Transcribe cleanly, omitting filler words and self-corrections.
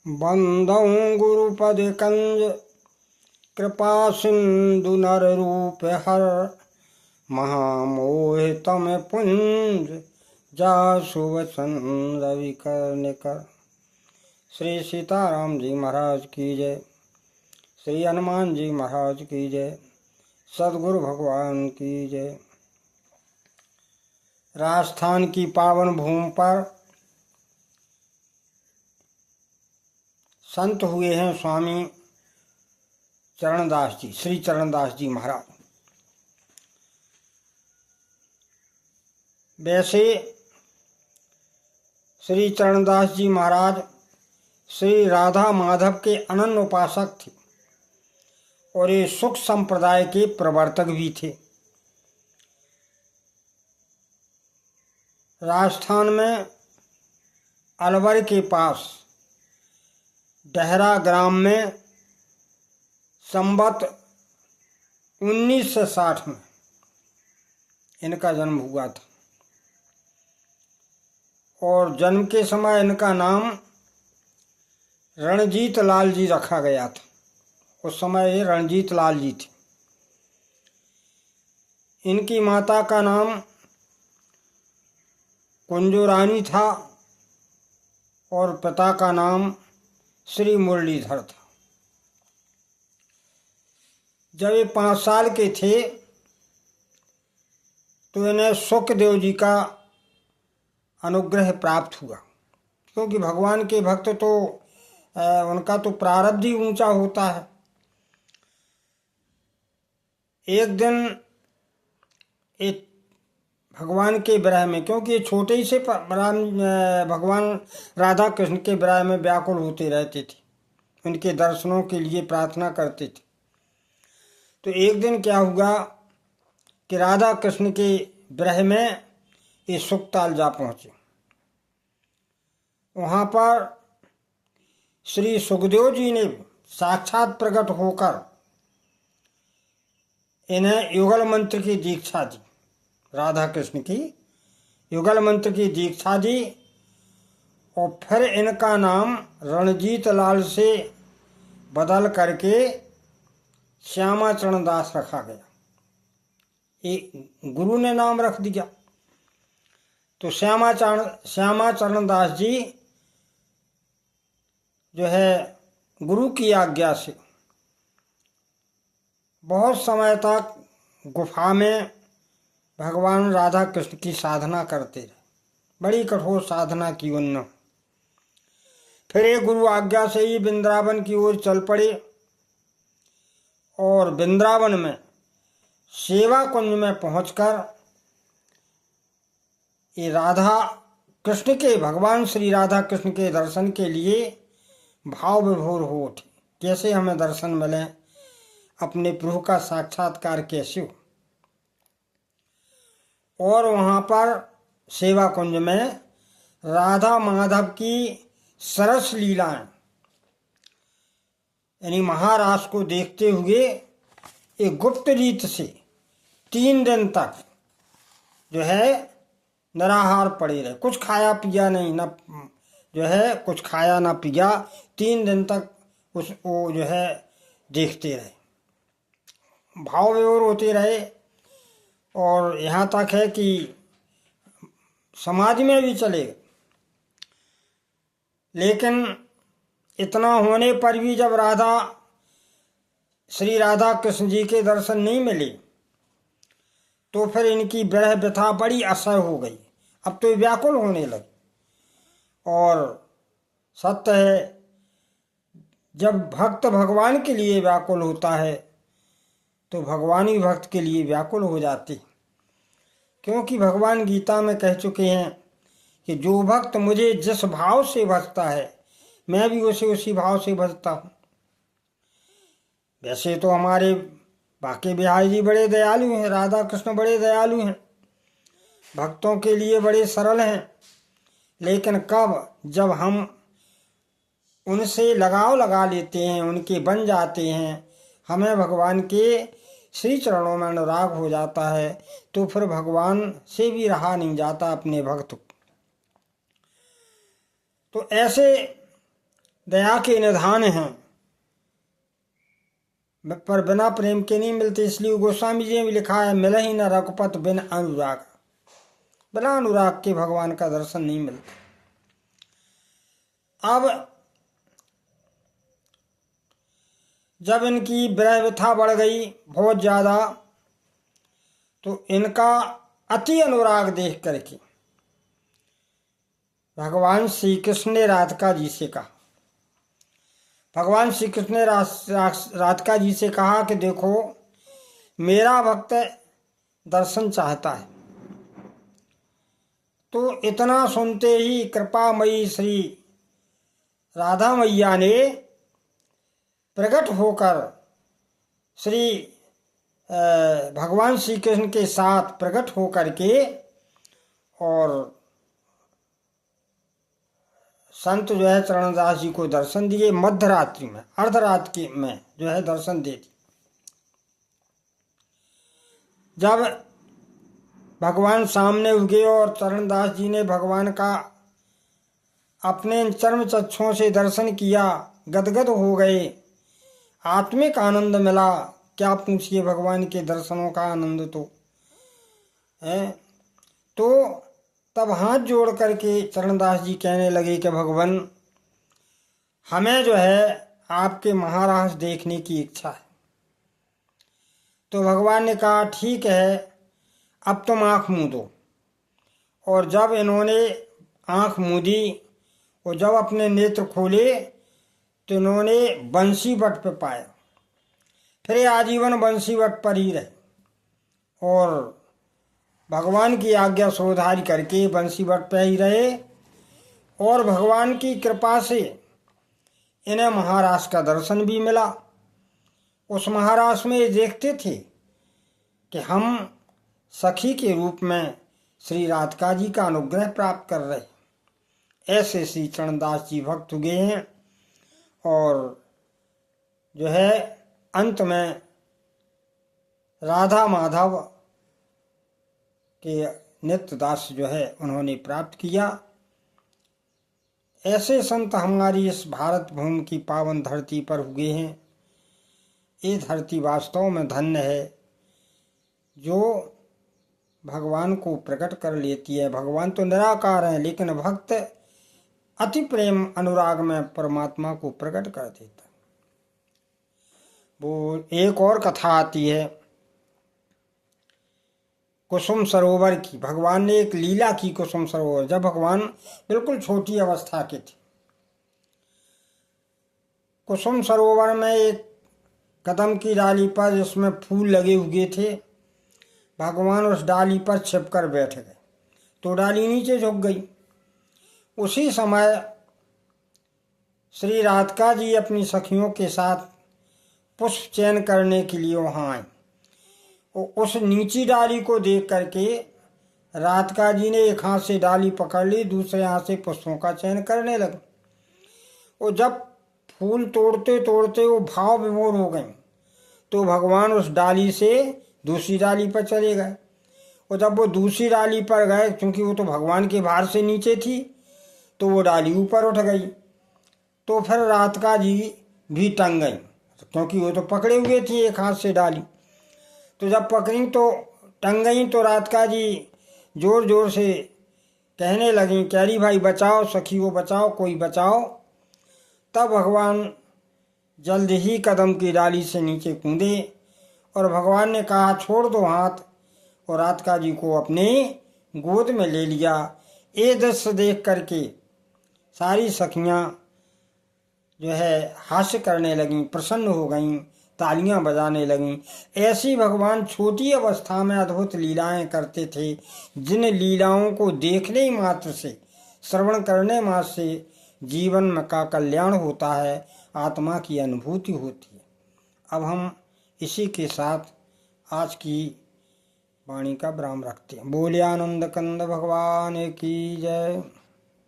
बंदौ गुरुपद कंज कृपा सिंधु नर रूप हर महामोहितम पुंज जासु वचन रवि कर। श्री सीताराम जी महाराज की जय। श्री हनुमान जी महाराज की जय। सदगुरु भगवान की जय। राजस्थान की पावन भूमि पर संत हुए हैं स्वामी चरणदास जी, श्री चरणदास जी महाराज। वैसे श्री चरणदास जी महाराज श्री राधा माधव के अनन्य उपासक थे और ये सुख संप्रदाय के प्रवर्तक भी थे। राजस्थान में अलवर के पास डहरा ग्राम में संवत 1960 में इनका जन्म हुआ था और जन्म के समय इनका नाम रणजीत लाल जी रखा गया था। उस समय ये रणजीत लाल जी थे। इनकी माता का नाम कुंजो रानी था और पिता का नाम श्री मुरलीधर था। जब ये 5 साल के थे तो इन्हें सुखदेव जी का अनुग्रह प्राप्त हुआ, क्योंकि भगवान के भक्त तो उनका तो प्रारब्ध ही ऊंचा होता है। एक दिन एक भगवान के विरह में, क्योंकि छोटे ही से भगवान राधा कृष्ण के विरह में व्याकुल होते रहते थे, उनके दर्शनों के लिए प्रार्थना करते थे। तो एक दिन क्या हुआ कि राधा कृष्ण के विरह में ये सुखताल जा पहुँचे। वहाँ पर श्री सुखदेव जी ने साक्षात प्रकट होकर इन्हें युगल मंत्र की दीक्षा दी। राधा कृष्ण की युगल मंत्र की दीक्षा दी और फिर इनका नाम रणजीत लाल से बदल करके श्यामा चरण दास रखा गया। ये गुरु ने नाम रख दिया। तो श्यामा चरण दास जी जो है गुरु की आज्ञा से बहुत समय तक गुफा में भगवान राधा कृष्ण की साधना करते रहे। बड़ी कठोर साधना की उन्होंने। फिर एक गुरु आज्ञा से ही वृंदावन की ओर चल पड़े और वृंदावन में सेवा कुंज में पहुंचकर ये राधा कृष्ण के, भगवान श्री राधा कृष्ण के दर्शन के लिए भाव विभोर हो उठे। कैसे हमें दर्शन मिले, अपने प्रभु का साक्षात्कार कैसे हो। और वहाँ पर सेवा कुंज में राधा माधव की सरस लीलाएं, यानी महाराज को देखते हुए एक गुप्त रीत से 3 दिन तक जो है निराहार पड़े रहे। कुछ खाया पिया नहीं, न जो है कुछ खाया ना पिया। 3 दिन तक वो जो है देखते रहे, भाव विभोर होते रहे। और यहाँ तक है कि समाधि में भी चले गए। लेकिन इतना होने पर भी जब श्री राधा कृष्ण जी के दर्शन नहीं मिले तो फिर इनकी विरह व्यथा बड़ी असह्य हो गई। अब तो व्याकुल होने लगे। और सत्य है, जब भक्त भगवान के लिए व्याकुल होता है तो भगवान ही भक्त के लिए व्याकुल हो जाते। क्योंकि भगवान गीता में कह चुके हैं कि जो भक्त मुझे जिस भाव से भजता है मैं भी उसी भाव से भजता हूँ। वैसे तो हमारे बाके बिहारी जी बड़े दयालु हैं, राधा कृष्ण बड़े दयालु हैं, भक्तों के लिए बड़े सरल हैं। लेकिन कब जब हम उनसे लगाव लगा लेते हैं, उनके बन जाते हैं, हमें भगवान के श्री चरणों में अनुराग हो जाता है, तो फिर भगवान से भी रहा नहीं जाता अपने भक्त को। तो ऐसे दया के निधान हैं, पर बिना प्रेम के नहीं मिलते। इसलिए गोस्वामी जी ने भी लिखा है, मिल ही न रघुपत बिन अनुराग। बिना अनुराग के भगवान का दर्शन नहीं मिलता। अब जब इनकी विरह व्यथा बढ़ गई बहुत ज़्यादा, तो इनका अति अनुराग देख करके भगवान श्री कृष्ण ने राधिका जी से कहा, भगवान श्री कृष्ण ने राधिका जी से कहा कि देखो, मेरा भक्त दर्शन चाहता है। तो इतना सुनते ही कृपामयी श्री राधा मैया ने प्रकट होकर श्री भगवान श्री कृष्ण के साथ प्रकट होकर के और संत जो है चरणदास जी को दर्शन दिए। मध्य रात्रि में, अर्धरात्रि में जो है दर्शन दे दिए। जब भगवान सामने उगे और चरणदास जी ने भगवान का अपने चर्म चक्षुओं से दर्शन किया, गदगद हो गए, आत्मिक आनंद मिला। क्या पूछिए, भगवान के दर्शनों का आनंद तो है। तो तब हाथ जोड़ करके चरणदास जी कहने लगे कि भगवान, हमें जो है आपके महाराज देखने की इच्छा है। तो भगवान ने कहा, ठीक है, अब तुम आँख मूंदो। और जब इन्होंने आँख मूंदी और जब अपने नेत्र खोले, तो इन्होंने बंसी वट पे पाया। फिर ये आजीवन बंसी वट पर ही रहे और भगवान की आज्ञा सोधारी करके बंसी वट पे ही रहे। और भगवान की कृपा से इन्हें महाराज का दर्शन भी मिला। उस महाराज में ये देखते थे कि हम सखी के रूप में श्री राधिका जी का अनुग्रह प्राप्त कर रहे। ऐसे श्री चरणदास जी भक्त हुए हैं। और जो है अंत में राधा माधव के नित्य दास जो है उन्होंने प्राप्त किया। ऐसे संत हमारी इस भारत भूमि की पावन धरती पर हुए हैं। ये धरती वास्तव में धन्य है जो भगवान को प्रकट कर लेती है। भगवान तो निराकार हैं, लेकिन भक्त अति प्रेम अनुराग में परमात्मा को प्रकट कर देता है। वो एक और कथा आती है कुसुम सरोवर की। भगवान ने एक लीला की कुसुम सरोवर, जब भगवान बिल्कुल छोटी अवस्था के थे। कुसुम सरोवर में एक कदम की डाली पर जिसमें फूल लगे हुए थे, भगवान उस डाली पर छिपकर बैठ गए तो डाली नीचे झुक गई। उसी समय श्री राधिका जी अपनी सखियों के साथ पुष्प चयन करने के लिए वहाँ आई। उस नीची डाली को देख करके राधिका जी ने एक हाथ से डाली पकड़ ली, दूसरे हाथ से पुष्पों का चयन करने लगे। और जब फूल तोड़ते तोड़ते वो भाव विभोर हो गए, तो भगवान उस डाली से दूसरी डाली पर चले गए। और जब वो दूसरी डाली पर गए, क्योंकि वो तो भगवान के भार से नीचे थी, तो वो डाली ऊपर उठ गई। तो फिर राधिका जी भी टंग गई, क्योंकि वो तो पकड़े हुए थी एक हाथ से डाली। तो जब पकड़ी तो टंग गई, तो राधिका जी जोर जोर से कहने लगी कि अरे भाई बचाओ, सखी वो बचाओ, कोई बचाओ। तब भगवान जल्द ही कदम की डाली से नीचे कूदे और भगवान ने कहा छोड़ दो हाथ, और राधिका जी को अपने गोद में ले लिया। ये दृश्य देख करके सारी सखियां जो है हास्य करने लगीं, प्रसन्न हो गईं, तालियां बजाने लगीं। ऐसी भगवान छोटी अवस्था में अद्भुत लीलाएं करते थे, जिन लीलाओं को देखने मात्र से, श्रवण करने मात्र से जीवन में का कल्याण होता है, आत्मा की अनुभूति होती है। अब हम इसी के साथ आज की वाणी का विराम रखते हैं। बोले आनंद कंद भगवान की जय।